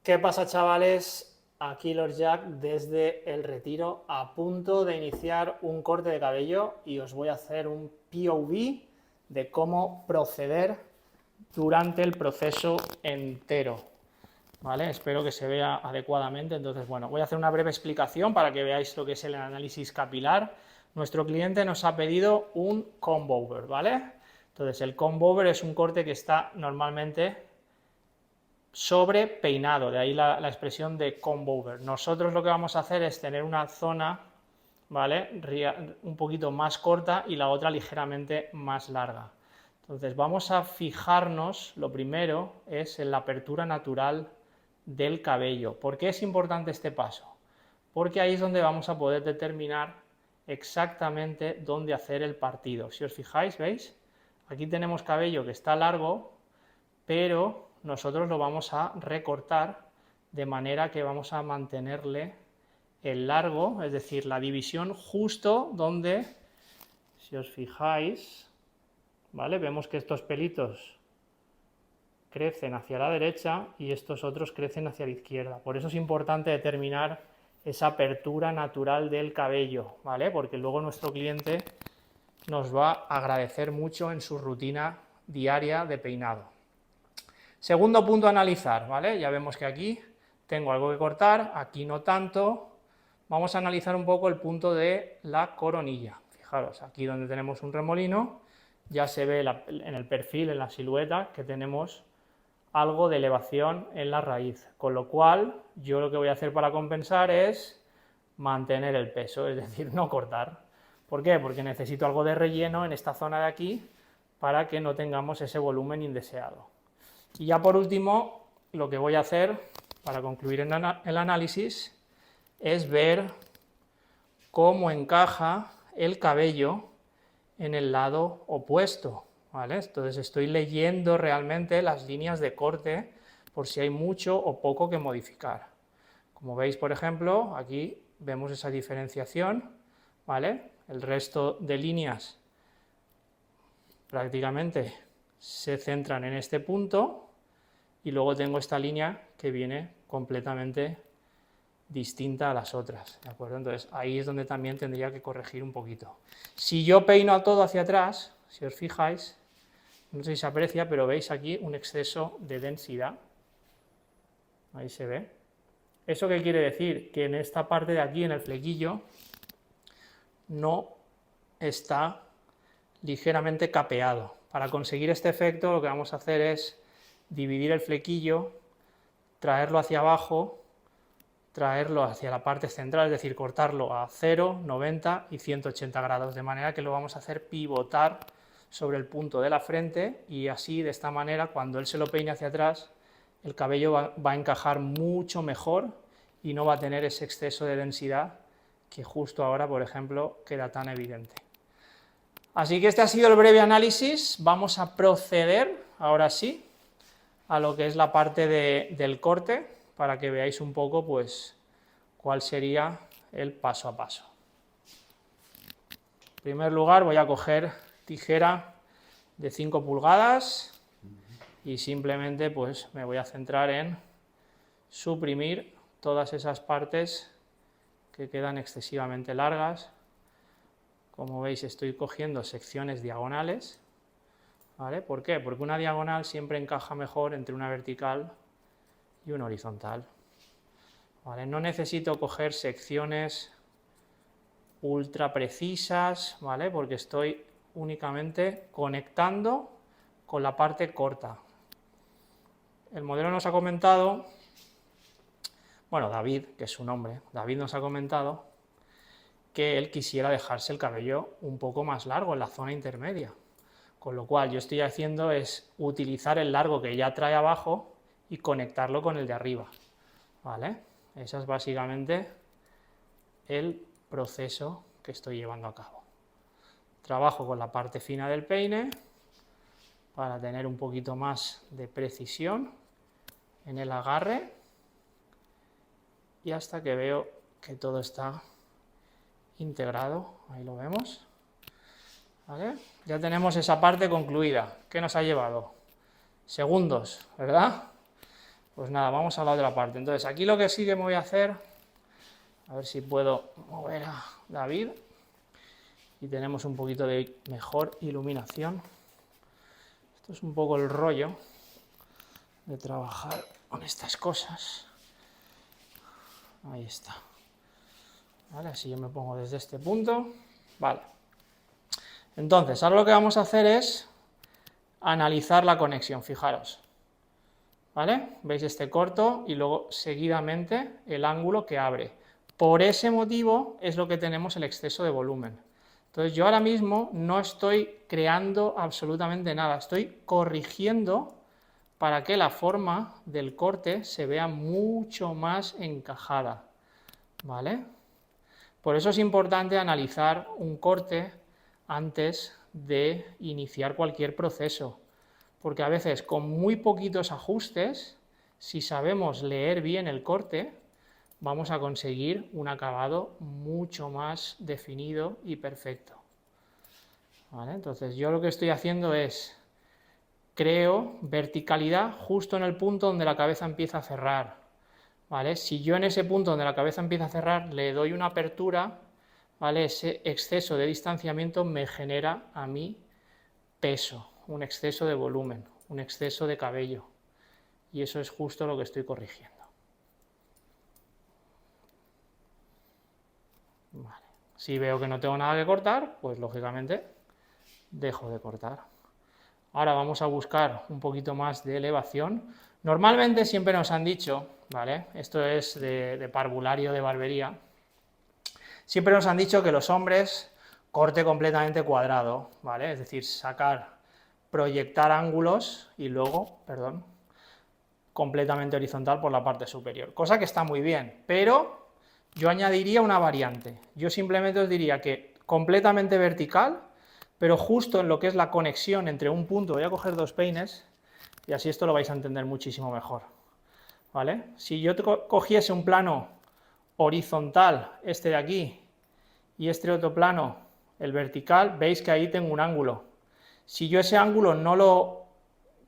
¿Qué pasa, chavales? Aquí Lord Jack desde el retiro, a punto de iniciar un corte de cabello y os voy a hacer un POV de cómo proceder durante el proceso entero. ¿Vale? Espero que se vea adecuadamente. Entonces, bueno, voy a hacer una breve explicación para que veáis lo que es el análisis capilar. Nuestro cliente nos ha pedido un comb over, ¿vale? Entonces, el comb over es un corte que está normalmente sobre peinado, de ahí la expresión de comb over. Nosotros lo que vamos a hacer es tener una zona, ¿vale?, un poquito más corta y la otra ligeramente más larga. Entonces vamos a fijarnos, lo primero es en la apertura natural del cabello. ¿Por qué es importante este paso? Porque ahí es donde vamos a poder determinar exactamente dónde hacer el partido. Si os fijáis, ¿veis? Aquí tenemos cabello que está largo, pero nosotros lo vamos a recortar de manera que vamos a mantenerle el largo, es decir, la división justo donde, si os fijáis, ¿vale?, vemos que estos pelitos crecen hacia la derecha y estos otros crecen hacia la izquierda. Por eso es importante determinar esa apertura natural del cabello, ¿vale?, porque luego nuestro cliente nos va a agradecer mucho en su rutina diaria de peinado. Segundo punto a analizar, ¿vale? Ya vemos que aquí tengo algo que cortar, aquí no tanto. Vamos a analizar un poco el punto de la coronilla. Fijaros, aquí donde tenemos un remolino, ya se ve en el perfil, en la silueta, que tenemos algo de elevación en la raíz. Con lo cual, yo lo que voy a hacer para compensar es mantener el peso, es decir, no cortar. ¿Por qué? Porque necesito algo de relleno en esta zona de aquí para que no tengamos ese volumen indeseado. Y ya por último, lo que voy a hacer para concluir el análisis es ver cómo encaja el cabello en el lado opuesto, ¿vale? Entonces estoy leyendo realmente las líneas de corte por si hay mucho o poco que modificar. Como veis, por ejemplo, aquí vemos esa diferenciación, ¿vale? El resto de líneas prácticamente se centran en este punto y luego tengo esta línea que viene completamente distinta a las otras, ¿de acuerdo? Entonces ahí es donde también tendría que corregir un poquito. Si yo peino a todo hacia atrás, si os fijáis, no sé si se aprecia, pero veis aquí un exceso de densidad, ahí se ve. ¿Eso qué quiere decir? Que en esta parte de aquí, en el flequillo, no está ligeramente capeado. Para conseguir este efecto lo que vamos a hacer es dividir el flequillo, traerlo hacia abajo, traerlo hacia la parte central, es decir, cortarlo a 0, 90 y 180 grados, de manera que lo vamos a hacer pivotar sobre el punto de la frente y así, de esta manera, cuando él se lo peine hacia atrás, el cabello va a encajar mucho mejor y no va a tener ese exceso de densidad que justo ahora, por ejemplo, queda tan evidente. Así que este ha sido el breve análisis. Vamos a proceder, ahora sí, a lo que es la parte del corte, para que veáis un poco pues cuál sería el paso a paso. En primer lugar voy a coger tijera de 5 pulgadas y simplemente pues me voy a centrar en suprimir todas esas partes que quedan excesivamente largas. Como veis, estoy cogiendo secciones diagonales, ¿vale? ¿Por qué? Porque una diagonal siempre encaja mejor entre una vertical y una horizontal, ¿vale? No necesito coger secciones ultra precisas, ¿vale?, porque estoy únicamente conectando con la parte corta. El modelo nos ha comentado, bueno, David, que es su nombre, David nos ha comentado que él quisiera dejarse el cabello un poco más largo en la zona intermedia, con lo cual yo estoy haciendo es utilizar el largo que ya trae abajo y conectarlo con el de arriba, ¿vale? Ese es básicamente el proceso que estoy llevando a cabo. Trabajo con la parte fina del peine para tener un poquito más de precisión en el agarre y hasta que veo que todo está integrado, ahí lo vemos, ¿vale? Ya tenemos esa parte concluida. ¿Qué nos ha llevado? Segundos, ¿verdad? Pues nada, vamos a la otra parte. Entonces, aquí lo que sí que me voy a hacer, a ver si puedo mover a David, y tenemos un poquito de mejor iluminación. Esto es un poco el rollo de trabajar con estas cosas. Ahí está. Vale, así yo me pongo desde este punto. Vale. Entonces, ahora lo que vamos a hacer es analizar la conexión, fijaros. ¿Vale? Veis este corto y luego seguidamente el ángulo que abre. Por ese motivo es lo que tenemos el exceso de volumen. Entonces yo ahora mismo no estoy creando absolutamente nada, estoy corrigiendo para que la forma del corte se vea mucho más encajada. ¿Vale? Por eso es importante analizar un corte antes de iniciar cualquier proceso, porque a veces con muy poquitos ajustes, si sabemos leer bien el corte, vamos a conseguir un acabado mucho más definido y perfecto. ¿Vale? Entonces yo lo que estoy haciendo es, creo verticalidad justo en el punto donde la cabeza empieza a cerrar. ¿Vale? Si yo en ese punto donde la cabeza empieza a cerrar le doy una apertura, ¿vale? Ese exceso de distanciamiento me genera a mí peso, un exceso de volumen, un exceso de cabello. Y eso es justo lo que estoy corrigiendo. Vale. Si veo que no tengo nada que cortar, pues lógicamente dejo de cortar. Ahora vamos a buscar un poquito más de elevación. Normalmente siempre nos han dicho, ¿vale? Esto es de parvulario de barbería, siempre nos han dicho que los hombres corte completamente cuadrado, ¿vale? Es decir, proyectar ángulos y luego, completamente horizontal por la parte superior, cosa que está muy bien, pero yo añadiría una variante. Yo simplemente os diría que completamente vertical, pero justo en lo que es la conexión entre un punto, voy a coger dos peines y así esto lo vais a entender muchísimo mejor, ¿vale? Si yo cogiese un plano horizontal, este de aquí, y este otro plano, el vertical, veis que ahí tengo un ángulo. Si yo ese ángulo no lo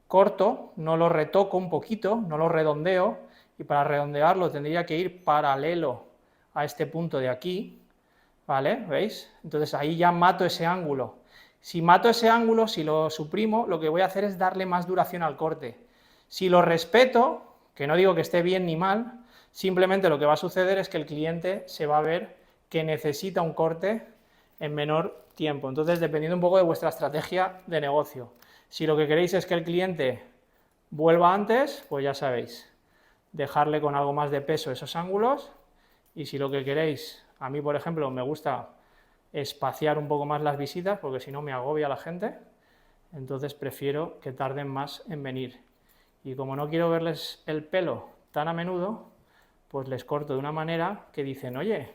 corto, no lo retoco un poquito, no lo redondeo, y para redondearlo tendría que ir paralelo a este punto de aquí, ¿vale? ¿Veis? Entonces ahí ya mato ese ángulo. Si mato ese ángulo, si lo suprimo, lo que voy a hacer es darle más duración al corte. Si lo respeto, que no digo que esté bien ni mal, simplemente lo que va a suceder es que el cliente se va a ver que necesita un corte en menor tiempo. Entonces, dependiendo un poco de vuestra estrategia de negocio. Si lo que queréis es que el cliente vuelva antes, pues ya sabéis, dejarle con algo más de peso esos ángulos, y si lo que queréis, a mí por ejemplo me gusta espaciar un poco más las visitas porque si no me agobia la gente, entonces prefiero que tarden más en venir. Y como no quiero verles el pelo tan a menudo, pues les corto de una manera que dicen, oye,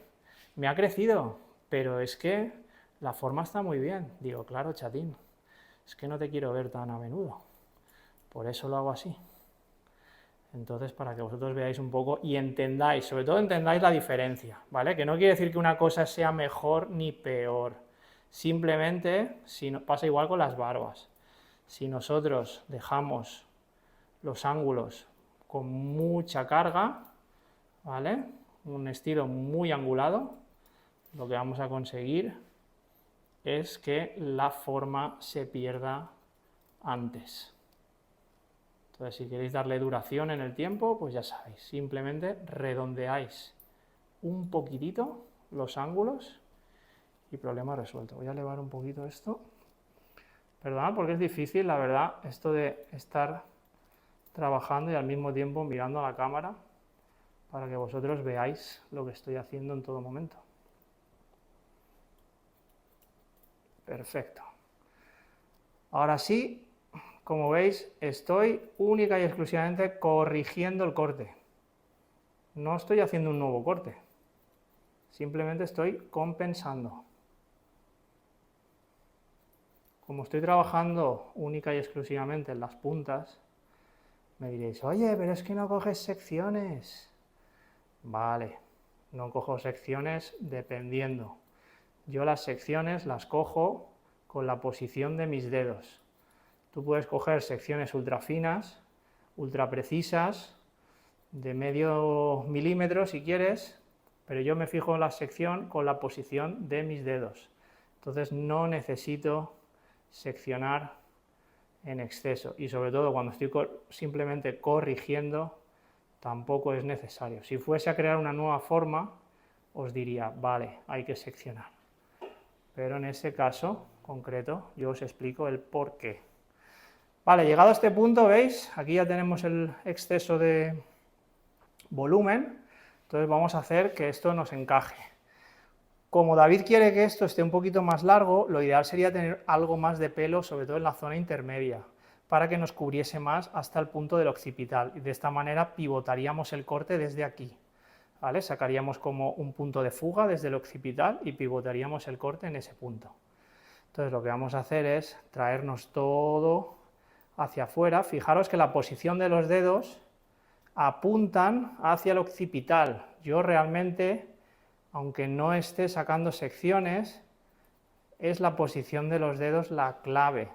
me ha crecido, pero es que la forma está muy bien. Digo, claro, chatín, es que no te quiero ver tan a menudo, por eso lo hago así. Entonces, para que vosotros veáis un poco y entendáis, sobre todo entendáis la diferencia, ¿vale? Que no quiere decir que una cosa sea mejor ni peor. Simplemente, pasa igual con las barbas. Si nosotros dejamos los ángulos con mucha carga, ¿vale? Un estilo muy angulado, lo que vamos a conseguir es que la forma se pierda antes. Entonces, si queréis darle duración en el tiempo, pues ya sabéis, simplemente redondeáis un poquitito los ángulos y problema resuelto. Voy a elevar un poquito esto. Perdón, porque es difícil, la verdad, esto de estar trabajando y al mismo tiempo mirando a la cámara para que vosotros veáis lo que estoy haciendo en todo momento. Perfecto. Ahora sí, como veis, estoy única y exclusivamente corrigiendo el corte. No estoy haciendo un nuevo corte, simplemente estoy compensando. Como estoy trabajando única y exclusivamente en las puntas, me diréis, oye, pero es que no coges secciones. Vale, no cojo secciones dependiendo. Yo las secciones las cojo con la posición de mis dedos. Tú puedes coger secciones ultra finas, ultra precisas, de medio milímetro si quieres, pero yo me fijo en la sección con la posición de mis dedos. Entonces no necesito seccionar en exceso y sobre todo cuando estoy simplemente corrigiendo tampoco es necesario. Si fuese a crear una nueva forma os diría, vale, hay que seccionar. Pero en ese caso concreto yo os explico el por qué. Vale, llegado a este punto, ¿veis? Aquí ya tenemos el exceso de volumen, entonces vamos a hacer que esto nos encaje. Como David quiere que esto esté un poquito más largo, lo ideal sería tener algo más de pelo, sobre todo en la zona intermedia, para que nos cubriese más hasta el punto del occipital, y de esta manera pivotaríamos el corte desde aquí, ¿vale? Sacaríamos como un punto de fuga desde el occipital y pivotaríamos el corte en ese punto. Entonces lo que vamos a hacer es traernos todo hacia afuera. Fijaros que la posición de los dedos apuntan hacia el occipital. Yo realmente, aunque no esté sacando secciones, es la posición de los dedos la clave,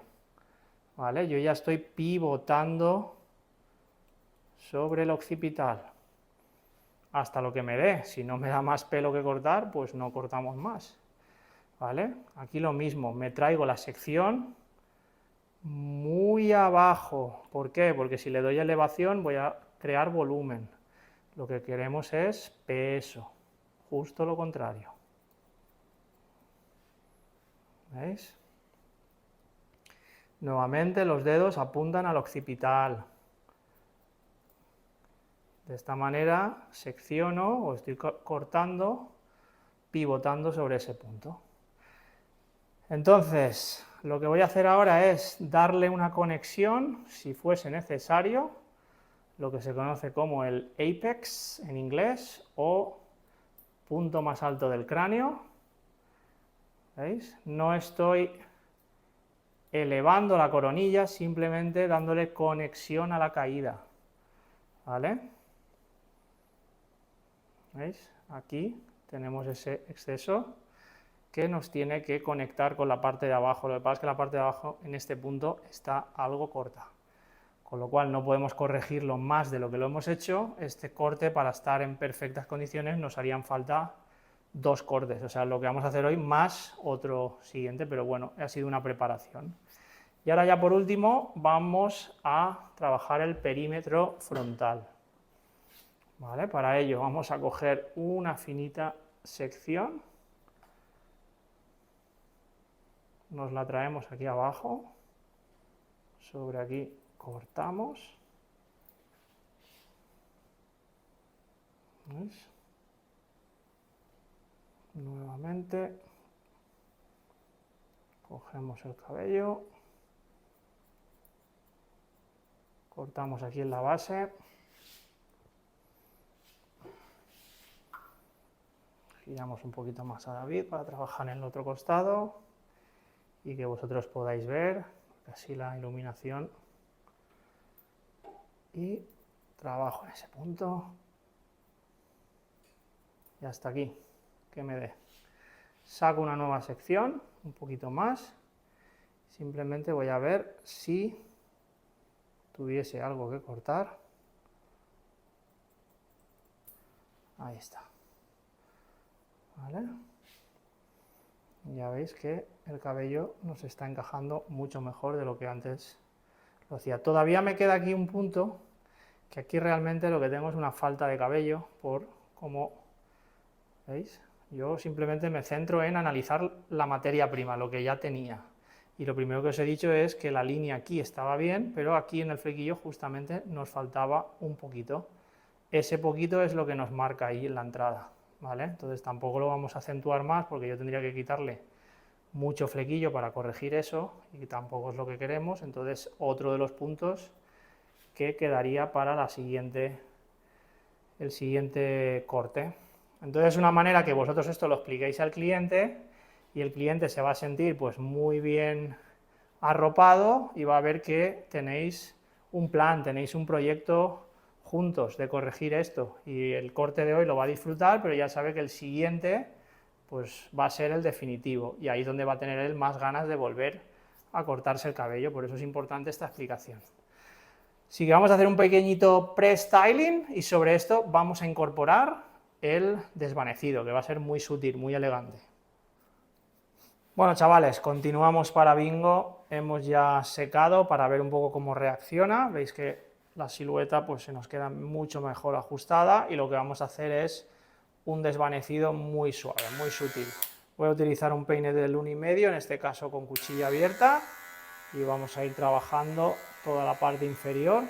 ¿vale? Yo ya estoy pivotando sobre el occipital hasta lo que me dé. Si no me da más pelo que cortar, pues no cortamos más, ¿vale? Aquí lo mismo, me traigo la sección muy abajo. ¿Por qué? Porque si le doy elevación voy a crear volumen. Lo que queremos es peso, justo lo contrario. ¿Veis? Nuevamente los dedos apuntan al occipital. De esta manera secciono o estoy cortando, pivotando sobre ese punto. Entonces, lo que voy a hacer ahora es darle una conexión, si fuese necesario, lo que se conoce como el apex en inglés o punto más alto del cráneo. ¿Veis? No estoy elevando la coronilla, simplemente dándole conexión a la caída, ¿vale? ¿Veis? Aquí tenemos ese exceso que nos tiene que conectar con la parte de abajo. Lo que pasa es que la parte de abajo en este punto está algo corta, con lo cual no podemos corregirlo más de lo que lo hemos hecho. Este corte, para estar en perfectas condiciones, nos harían falta 2 cortes, o sea, lo que vamos a hacer hoy más otro siguiente, pero bueno, ha sido una preparación. Y ahora ya por último vamos a trabajar el perímetro frontal, ¿vale? Para ello vamos a coger una finita sección, nos la traemos aquí abajo, sobre aquí cortamos, ¿veis? Nuevamente cogemos el cabello, cortamos aquí en la base, giramos un poquito más a David para trabajar en el otro costado y que vosotros podáis ver, así la iluminación, y trabajo en ese punto y hasta aquí, que me dé. Saco una nueva sección, un poquito más, simplemente voy a ver si tuviese algo que cortar. Ahí está. ¿Vale? Ya veis que el cabello nos está encajando mucho mejor de lo que antes lo hacía. Todavía me queda aquí un punto, que aquí realmente lo que tengo es una falta de cabello, por como, ¿veis? Yo simplemente me centro en analizar la materia prima, lo que ya tenía. Y lo primero que os he dicho es que la línea aquí estaba bien, pero aquí en el flequillo justamente nos faltaba un poquito. Ese poquito es lo que nos marca ahí en la entrada, ¿vale? Entonces tampoco lo vamos a acentuar más porque yo tendría que quitarle mucho flequillo para corregir eso y tampoco es lo que queremos. Entonces otro de los puntos que quedaría para el siguiente corte. Entonces es una manera que vosotros esto lo expliquéis al cliente y el cliente se va a sentir pues muy bien arropado y va a ver que tenéis un plan, tenéis un proyecto juntos de corregir esto, y el corte de hoy lo va a disfrutar, pero ya sabe que el siguiente pues va a ser el definitivo, y ahí es donde va a tener él más ganas de volver a cortarse el cabello. Por eso es importante esta explicación. Así que vamos a hacer un pequeñito pre-styling y sobre esto vamos a incorporar el desvanecido, que va a ser muy sutil, muy elegante. Bueno, chavales, continuamos para bingo. Hemos ya secado para ver un poco cómo reacciona. Veis que la silueta pues se nos queda mucho mejor ajustada y lo que vamos a hacer es un desvanecido muy suave, muy sutil. Voy a utilizar un peine del 1,5, en este caso con cuchilla abierta, y vamos a ir trabajando toda la parte inferior.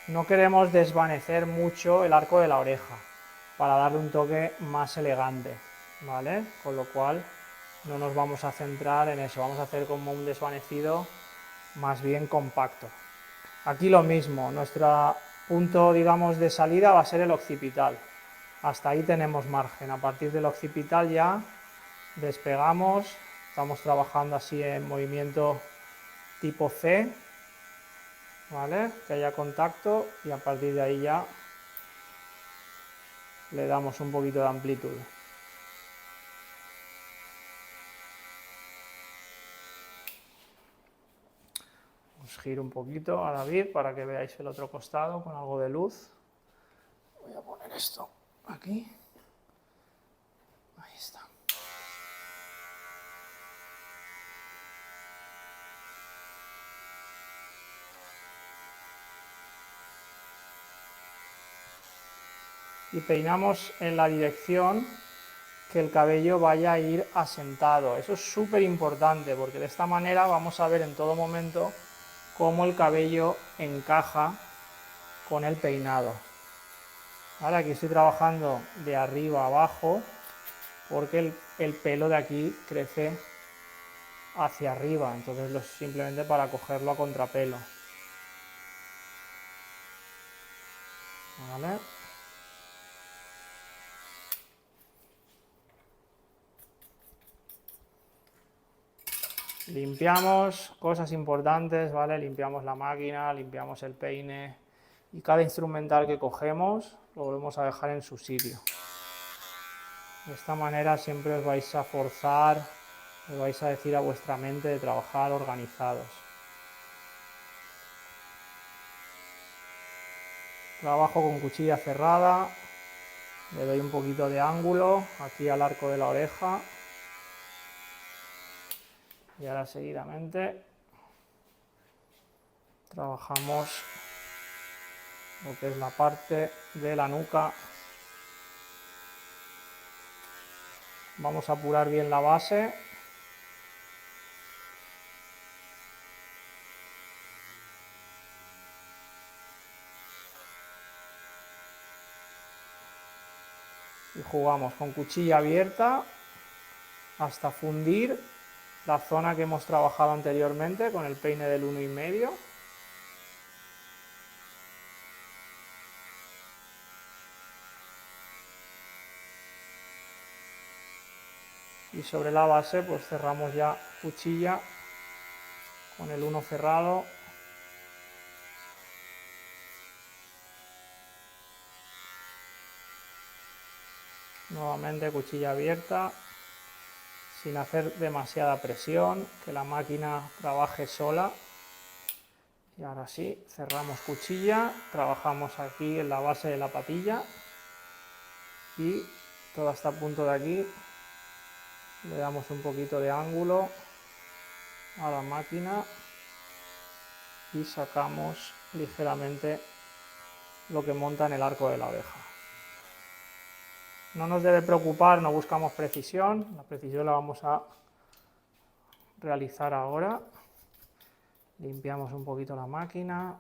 No queremos desvanecer mucho el arco de la oreja para darle un toque más elegante, ¿vale? Con lo cual no nos vamos a centrar en eso, vamos a hacer como un desvanecido más bien compacto. Aquí lo mismo, nuestro punto, digamos, de salida va a ser el occipital. Hasta ahí tenemos margen, a partir del occipital ya despegamos, estamos trabajando así en movimiento tipo C, ¿vale? Que haya contacto y a partir de ahí ya le damos un poquito de amplitud. Os giro un poquito a David para que veáis el otro costado con algo de luz. Voy a poner esto aquí. Ahí está. Y peinamos en la dirección que el cabello vaya a ir asentado. Eso es súper importante porque de esta manera vamos a ver en todo momento cómo el cabello encaja con el peinado. Ahora aquí estoy trabajando de arriba a abajo porque el pelo de aquí crece hacia arriba, entonces simplemente para cogerlo a contrapelo. ¿Vale? Limpiamos, cosas importantes, ¿vale? Limpiamos la máquina, limpiamos el peine y cada instrumental que cogemos lo volvemos a dejar en su sitio. De esta manera siempre os vais a forzar, os vais a decir a vuestra mente de trabajar organizados. Trabajo con cuchilla cerrada, le doy un poquito de ángulo aquí al arco de la oreja. Y ahora seguidamente trabajamos lo que es la parte de la nuca. Vamos a apurar bien la base. Y jugamos con cuchilla abierta hasta fundir la zona que hemos trabajado anteriormente con el peine del 1,5. Y sobre la base pues cerramos ya cuchilla con el 1 cerrado. Nuevamente cuchilla abierta, sin hacer demasiada presión, que la máquina trabaje sola. Y ahora sí, cerramos cuchilla, trabajamos aquí en la base de la patilla y toda esta punta de aquí le damos un poquito de ángulo a la máquina y sacamos ligeramente lo que monta en el arco de la oreja. No nos debe preocupar, no buscamos precisión, la precisión la vamos a realizar ahora. Limpiamos un poquito la máquina,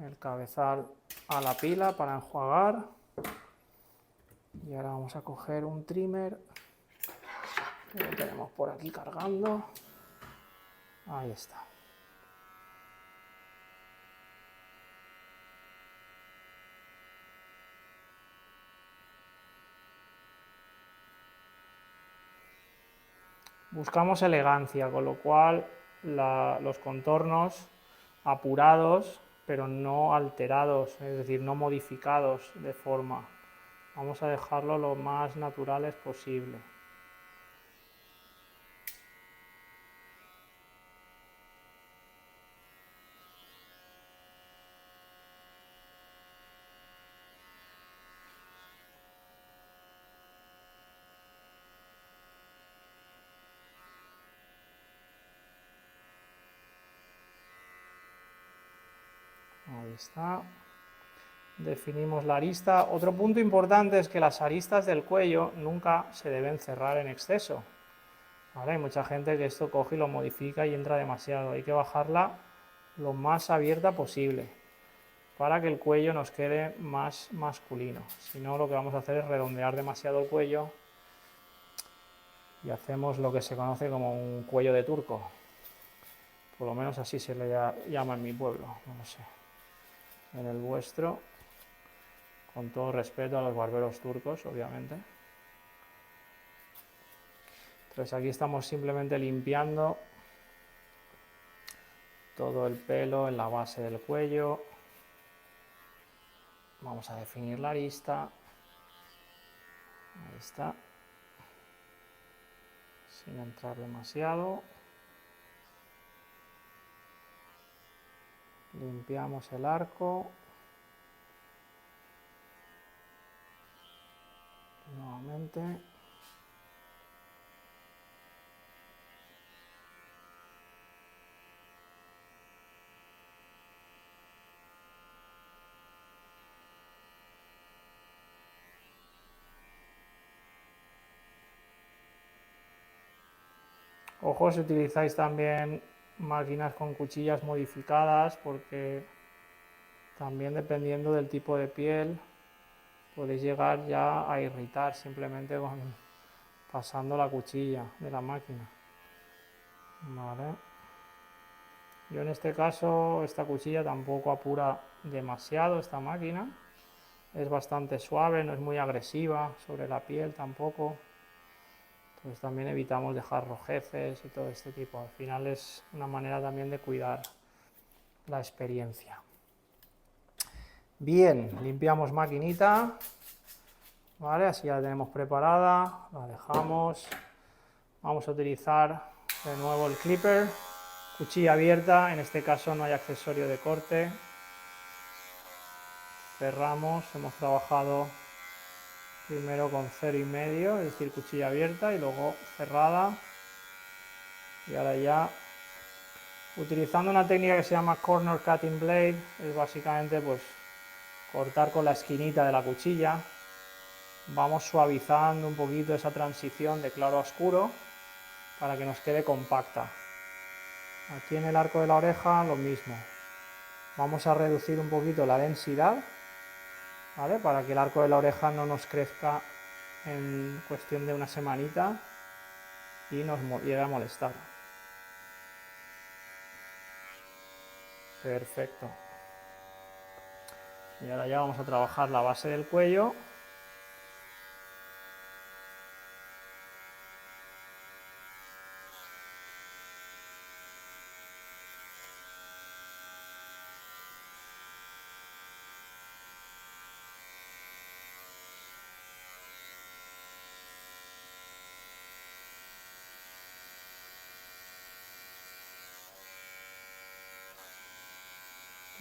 el cabezal a la pila para enjuagar. Y ahora vamos a coger un trimmer, que lo tenemos por aquí cargando. Ahí está. Buscamos elegancia, con lo cual los contornos apurados, pero no alterados, es decir, no modificados de forma. Vamos a dejarlo lo más naturales posible. Ahí está. Definimos la arista. Otro punto importante es que las aristas del cuello nunca se deben cerrar en exceso. ¿Vale? Hay mucha gente que esto coge y lo modifica y entra demasiado. Hay que bajarla lo más abierta posible para que el cuello nos quede más masculino. Si no, lo que vamos a hacer es redondear demasiado el cuello y hacemos lo que se conoce como un cuello de turco. Por lo menos así se le llama en mi pueblo, no lo sé. En el vuestro, con todo respeto a los barberos turcos, obviamente. Entonces aquí estamos simplemente limpiando todo el pelo en la base del cuello. Vamos a definir la arista. Ahí está. Sin entrar demasiado. Limpiamos el arco. Nuevamente. Ojo si utilizáis también máquinas con cuchillas modificadas, porque también dependiendo del tipo de piel podéis llegar ya a irritar simplemente pasando la cuchilla de la máquina. Vale. Yo en este caso esta cuchilla tampoco apura demasiado esta máquina. Es bastante suave, no es muy agresiva sobre la piel tampoco. Entonces también evitamos dejar rojeces y todo este tipo. Al final es una manera también de cuidar la experiencia. Bien, limpiamos maquinita. Vale, así ya la tenemos preparada. La dejamos. Vamos a utilizar de nuevo el clipper. Cuchilla abierta, en este caso no hay accesorio de corte. Cerramos, hemos trabajado primero con 0,5, es decir, cuchilla abierta y luego cerrada. Y ahora ya, utilizando una técnica que se llama corner cutting blade, es básicamente pues cortar con la esquinita de la cuchilla. Vamos suavizando un poquito esa transición de claro a oscuro para que nos quede compacta. Aquí en el arco de la oreja lo mismo. Vamos a reducir un poquito la densidad, ¿vale? Para que el arco de la oreja no nos crezca en cuestión de una semanita y nos llegue a molestar. Perfecto. Y ahora ya vamos a trabajar la base del cuello.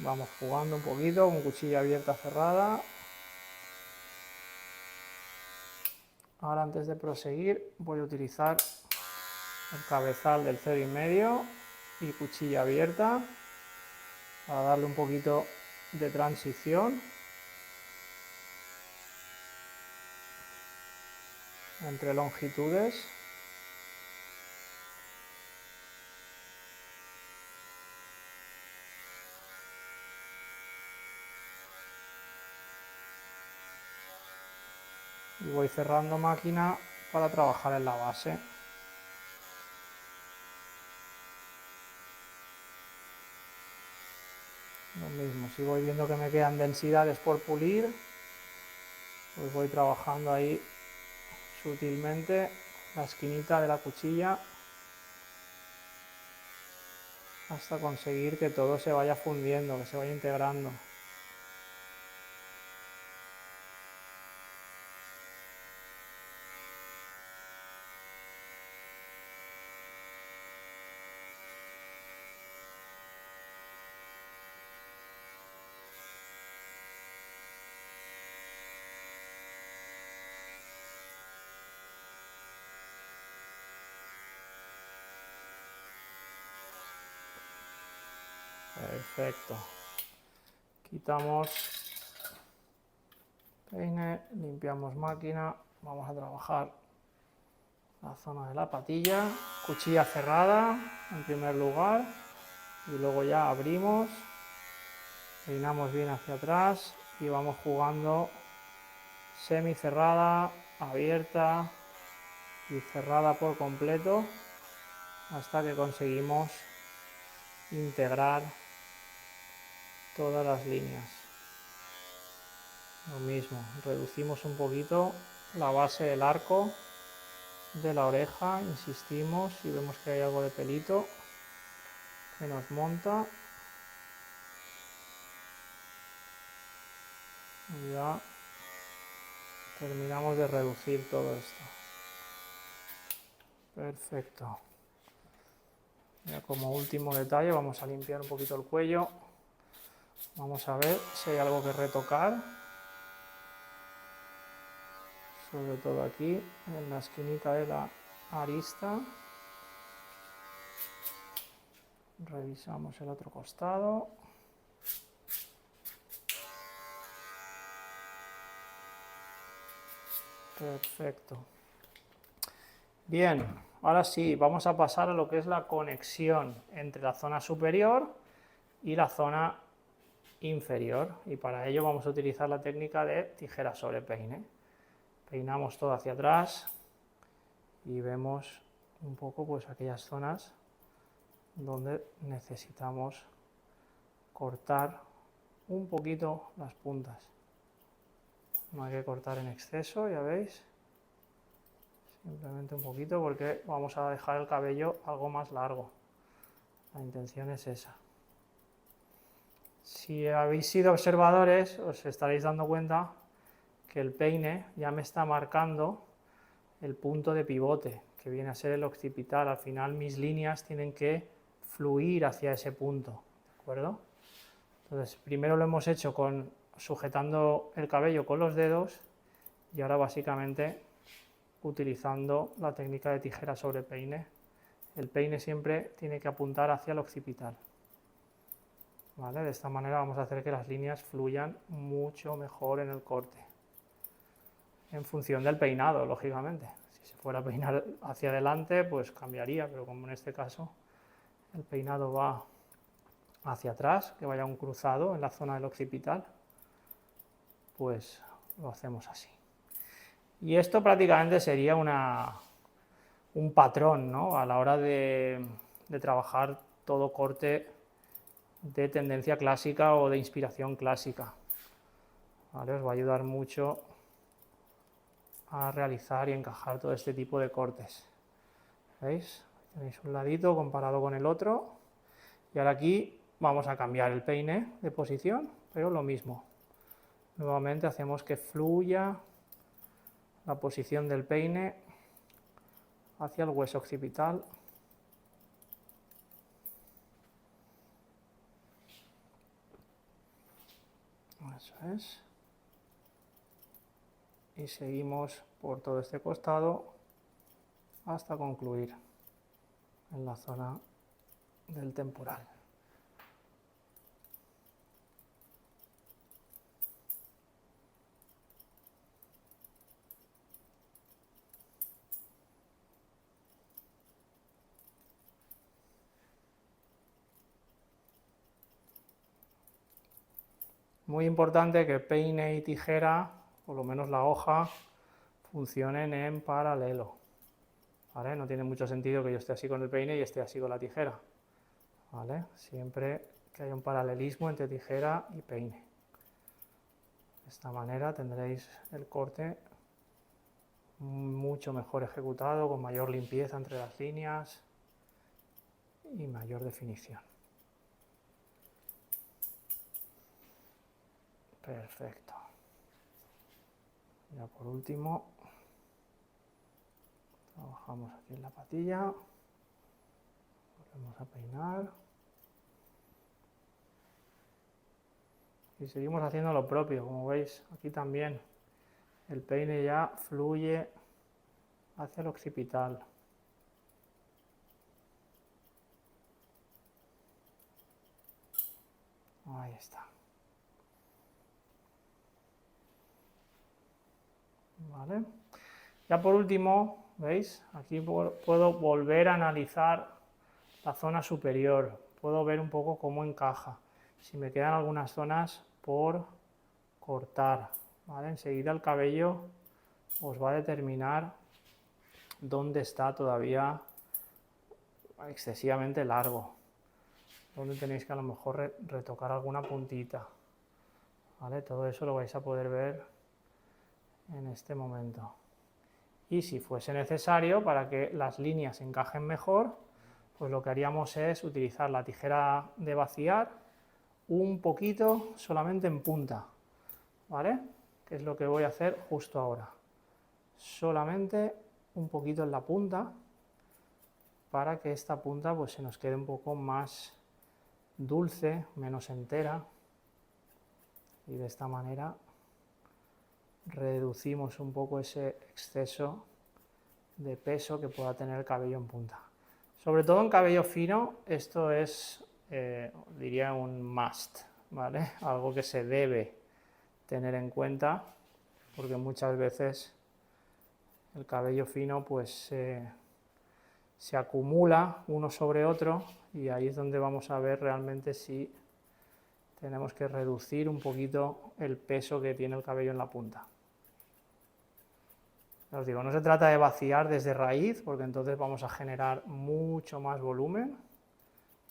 Vamos jugando un poquito con cuchilla abierta cerrada. Ahora antes de proseguir voy a utilizar el cabezal del 0,5 y cuchilla abierta para darle un poquito de transición entre longitudes. Y voy cerrando máquina para trabajar en la base. Lo mismo, si voy viendo que me quedan densidades por pulir, pues voy trabajando ahí sutilmente la esquinita de la cuchilla hasta conseguir que todo se vaya fundiendo, que se vaya integrando. Perfecto. Quitamos peine, limpiamos máquina, vamos a trabajar la zona de la patilla, cuchilla cerrada en primer lugar y luego ya abrimos, peinamos bien hacia atrás y vamos jugando semi cerrada, abierta y cerrada por completo hasta que conseguimos integrar todas las líneas. Lo mismo, reducimos un poquito la base del arco de la oreja, insistimos y vemos que hay algo de pelito que nos monta. Y ya terminamos de reducir todo esto. Perfecto. Ya como último detalle vamos a limpiar un poquito el cuello. Vamos a ver si hay algo que retocar. Sobre todo aquí, en la esquinita de la arista. Revisamos el otro costado. Perfecto. Bien, ahora sí, vamos a pasar a lo que es la conexión entre la zona superior y la zona inferior. Y para ello vamos a utilizar la técnica de tijera sobre peine. Peinamos todo hacia atrás y vemos un poco pues aquellas zonas donde necesitamos cortar un poquito las puntas. No hay que cortar en exceso, ya veis. Simplemente un poquito porque vamos a dejar el cabello algo más largo. La intención es esa. Si habéis sido observadores, os estaréis dando cuenta que el peine ya me está marcando el punto de pivote, que viene a ser el occipital. Al final mis líneas tienen que fluir hacia ese punto, ¿de acuerdo? Entonces, primero lo hemos hecho sujetando el cabello con los dedos y ahora básicamente utilizando la técnica de tijera sobre peine. El peine siempre tiene que apuntar hacia el occipital. ¿Vale? De esta manera vamos a hacer que las líneas fluyan mucho mejor en el corte. En función del peinado, lógicamente. Si se fuera a peinar hacia adelante, pues cambiaría, pero como en este caso el peinado va hacia atrás, que vaya un cruzado en la zona del occipital, pues lo hacemos así. Y esto prácticamente sería un patrón, ¿no? A la hora de trabajar todo corte de tendencia clásica o de inspiración clásica. ¿Vale? Os va a ayudar mucho a realizar y encajar todo este tipo de cortes. ¿Veis? Tenéis un ladito comparado con el otro. Y ahora aquí vamos a cambiar el peine de posición, pero lo mismo. Nuevamente hacemos que fluya la posición del peine hacia el hueso occipital. Eso es. Y seguimos por todo este costado hasta concluir en la zona del temporal. Muy importante que peine y tijera, por lo menos la hoja, funcionen en paralelo. ¿Vale? No tiene mucho sentido que yo esté así con el peine y esté así con la tijera. ¿Vale? Siempre que haya un paralelismo entre tijera y peine. De esta manera tendréis el corte mucho mejor ejecutado, con mayor limpieza entre las líneas y mayor definición. Perfecto. Ya por último, trabajamos aquí en la patilla, volvemos a peinar y seguimos haciendo lo propio. Como veis, aquí también el peine ya fluye hacia el occipital. Ahí está. ¿vale? Ya por último, ¿veis? Aquí puedo volver a analizar la zona superior, puedo ver un poco cómo encaja, si me quedan algunas zonas por cortar, ¿vale? Enseguida el cabello os va a determinar dónde está todavía excesivamente largo, donde tenéis que a lo mejor retocar alguna puntita, ¿vale? Todo eso lo vais a poder ver en este momento. Y si fuese necesario, para que las líneas encajen mejor, pues lo que haríamos es utilizar la tijera de vaciar un poquito solamente en punta, ¿vale? Que es lo que voy a hacer justo ahora. Solamente un poquito en la punta, para que esta punta pues se nos quede un poco más dulce, menos entera, y de esta manera reducimos un poco ese exceso de peso que pueda tener el cabello en punta. Sobre todo en cabello fino, esto es, diría, un must, ¿vale? Algo que se debe tener en cuenta, porque muchas veces el cabello fino pues se acumula uno sobre otro, y ahí es donde vamos a ver realmente si tenemos que reducir un poquito el peso que tiene el cabello en la punta. Os digo, no se trata de vaciar desde raíz, porque entonces vamos a generar mucho más volumen,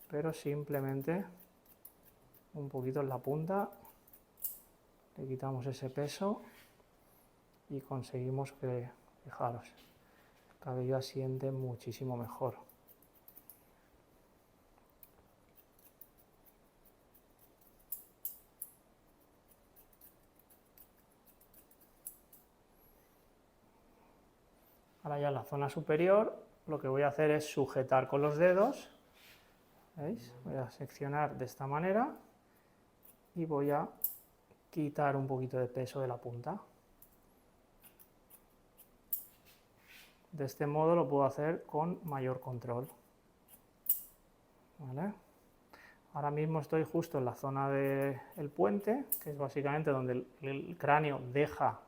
pero simplemente un poquito en la punta, le quitamos ese peso y conseguimos que, fijaros, el cabello asiente muchísimo mejor. Ahora ya en la zona superior lo que voy a hacer es sujetar con los dedos, ¿veis? Voy a seccionar de esta manera y voy a quitar un poquito de peso de la punta. De este modo lo puedo hacer con mayor control, ¿vale? Ahora mismo estoy justo en la zona del puente, que es básicamente donde el cráneo deja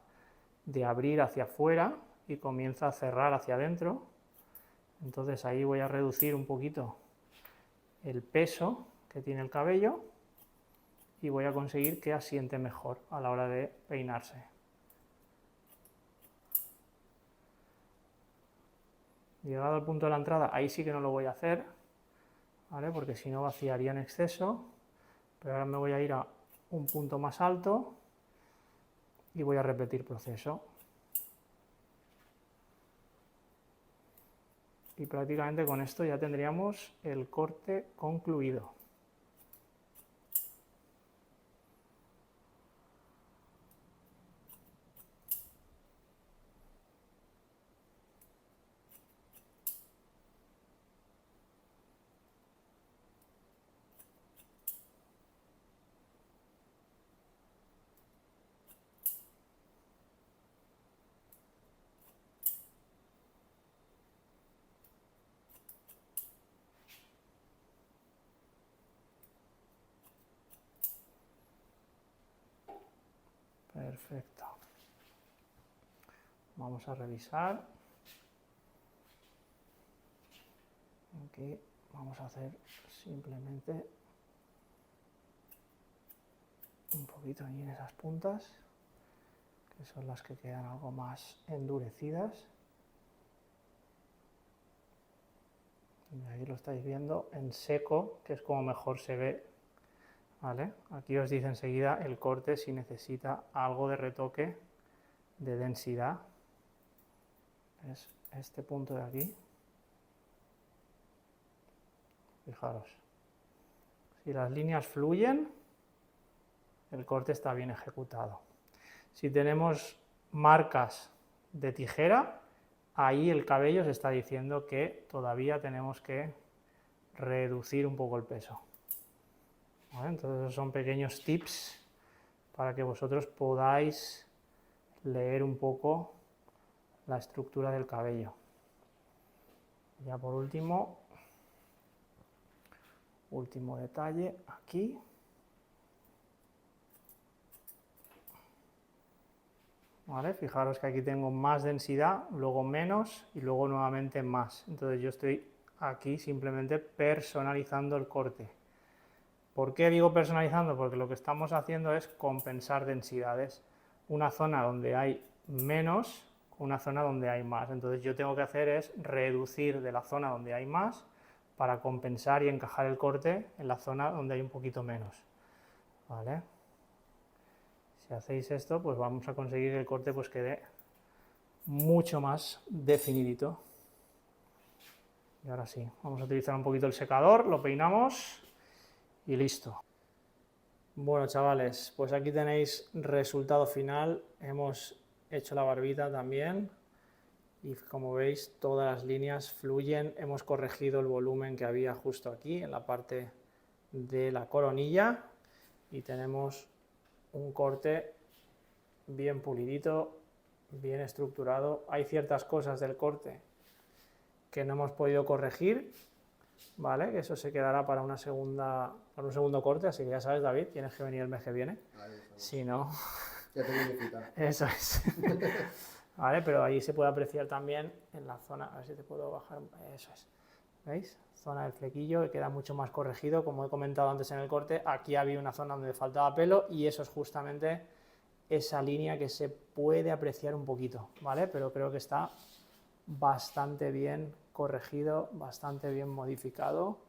de abrir hacia afuera y comienza a cerrar hacia adentro. Entonces ahí voy a reducir un poquito el peso que tiene el cabello y voy a conseguir que asiente mejor a la hora de peinarse. Llegado al punto de la entrada, ahí sí que no lo voy a hacer, ¿vale? Porque si no vaciaría en exceso, pero ahora me voy a ir a un punto más alto y voy a repetir proceso. Y prácticamente con esto ya tendríamos el corte concluido. Perfecto. Vamos a revisar. Aquí vamos a hacer simplemente un poquito ahí en esas puntas, que son las que quedan algo más endurecidas. Y ahí lo estáis viendo en seco, que es como mejor se ve, ¿vale? Aquí os dice enseguida el corte si necesita algo de retoque de densidad. Es este punto de aquí. Fijaros, si las líneas fluyen, el corte está bien ejecutado. Si tenemos marcas de tijera, ahí el cabello se está diciendo que todavía tenemos que reducir un poco el peso. ¿Vale? Entonces esos son pequeños tips para que vosotros podáis leer un poco la estructura del cabello. Ya por último detalle aquí. ¿vale? Fijaros que aquí tengo más densidad, luego menos y luego nuevamente más. Entonces yo estoy aquí simplemente personalizando el corte. ¿Por qué digo personalizando? Porque lo que estamos haciendo es compensar densidades. Una zona donde hay menos, una zona donde hay más. Entonces yo tengo que hacer es reducir de la zona donde hay más para compensar y encajar el corte en la zona donde hay un poquito menos. ¿Vale? Si hacéis esto, pues vamos a conseguir que el corte pues quede mucho más definidito. Y ahora sí, vamos a utilizar un poquito el secador, lo peinamos y listo. Bueno, chavales, pues aquí tenéis resultado final. Hemos hecho la barbita también y como veis todas las líneas fluyen. Hemos corregido el volumen que había justo aquí en la parte de la coronilla y tenemos un corte bien pulidito, bien estructurado. Hay ciertas cosas del corte que no hemos podido corregir, ¿vale? Que eso se quedará para un segundo corte, así que ya sabes, David, tienes que venir el mes que viene. Si no... Ya tengo mi cita. Eso es. Vale, pero ahí se puede apreciar también en la zona, a ver si te puedo bajar, eso es. ¿Veis? Zona del flequillo que queda mucho más corregido, como he comentado antes en el corte, aquí había una zona donde faltaba pelo y eso es justamente esa línea que se puede apreciar un poquito, ¿vale? Pero creo que está bastante bien corregido, bastante bien modificado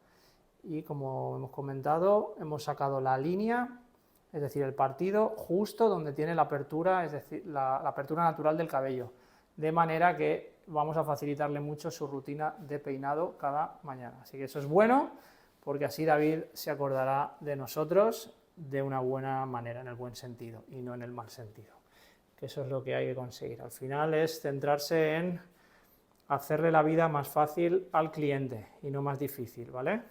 y como hemos comentado, hemos sacado la línea, es decir, el partido justo donde tiene la apertura, es decir, la apertura natural del cabello, de manera que vamos a facilitarle mucho su rutina de peinado cada mañana. Así que eso es bueno, porque así David se acordará de nosotros de una buena manera, en el buen sentido y no en el mal sentido. Que eso es lo que hay que conseguir. Al final es centrarse en hacerle la vida más fácil al cliente y no más difícil, ¿vale?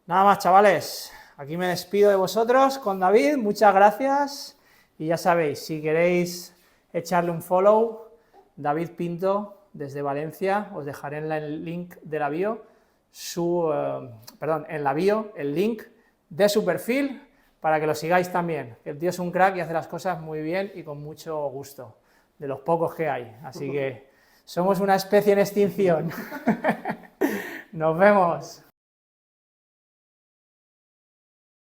Nada más, chavales. Aquí me despido de vosotros con David. Muchas gracias. Y ya sabéis, si queréis echarle un follow, David Pinto, desde Valencia, os dejaré en el link de la bio, en la bio, el link de su perfil para que lo sigáis también. El tío es un crack y hace las cosas muy bien y con mucho gusto, de los pocos que hay. Así que somos una especie en extinción. Nos vemos.